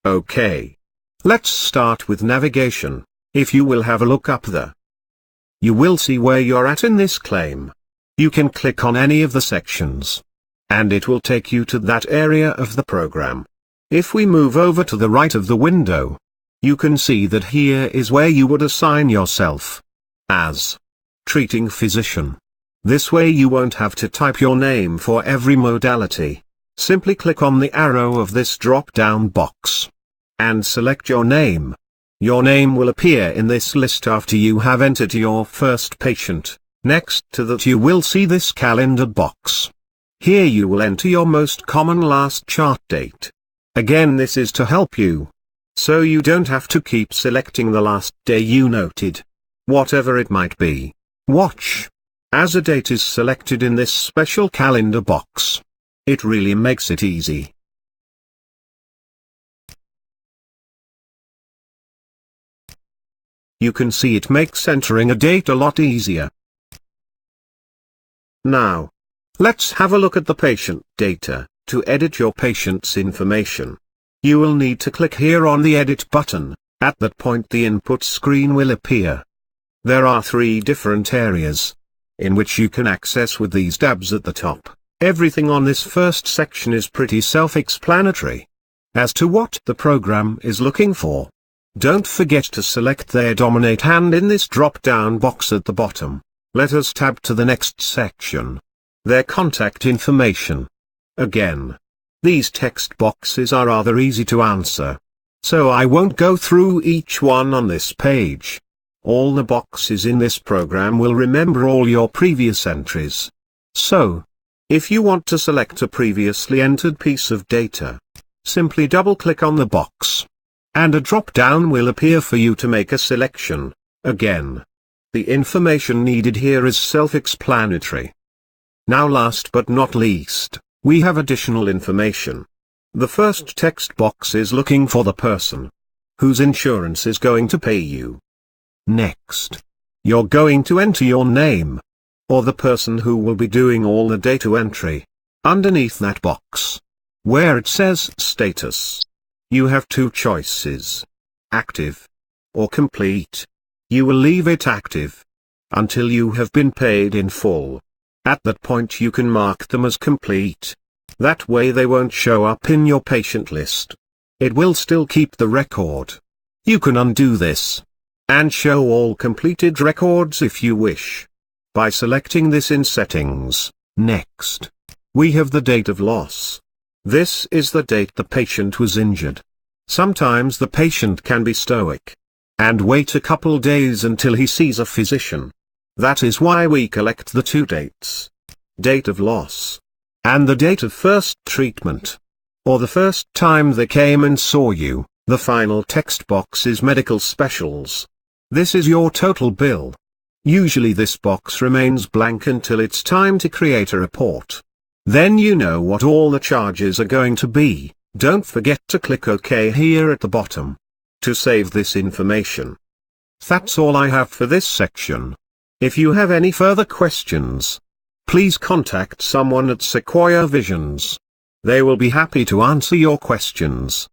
Okay. Let's start with navigation. If you will have a look up there, you will see where you're at in this claim. You can click on any of the sections, and it will take you to that area of the program. If we move over to the right of the window, you can see that here is where you would assign yourself as treating physician. This way you won't have to type your name for every modality. Simply click on the arrow of this drop-down box and select your name. Your name will appear in this list after you have entered your first patient. Next to that you will see this calendar box. Here you will enter your most common last chart date. Again, this is to help you, so you don't have to keep selecting the last day you noted, whatever it might be. Watch as a date is selected in this special calendar box. It really makes it easy. You can see it makes entering a date a lot easier. Now, let's have a look at the patient data. To edit your patient's information, you will need to click here on the Edit button. At that point the input screen will appear. There are 3 different areas in which you can access with these tabs at the top. Everything on this first section is pretty self-explanatory as to what the program is looking for. Don't forget to select their dominate hand in this drop-down box at the bottom. Let us tab to the next section. Their contact information. Again, these text boxes are rather easy to answer, so I won't go through each one on this page. All the boxes in this program will remember all your previous entries. So, if you want to select a previously entered piece of data, simply double-click on the box, and a drop-down will appear for you to make a selection. Again, the information needed here is self-explanatory. Now, last but not least, we have additional information. The first text box is looking for the person whose insurance is going to pay you. Next, you're going to enter your name, or the person who will be doing all the data entry. Underneath that box, where it says status, you have 2 choices: active or complete. You will leave it active until you have been paid in full. At that point you can mark them as complete. That way they won't show up in your patient list. It will still keep the record. You can undo this and show all completed records if you wish by selecting this in Settings. Next, we have the date of loss. This is the date the patient was injured. Sometimes the patient can be stoic and wait a couple days until he sees a physician. That is why we collect the 2 dates: date of loss and the date of first treatment, or the first time they came and saw you. The final text box is medical specials. This is your total bill. Usually this box remains blank until it's time to create a report. Then you know what all the charges are going to be. Don't forget to click OK here at the bottom to save this information. That's all I have for this section. If you have any further questions, please contact someone at Sequoia Visions. They will be happy to answer your questions.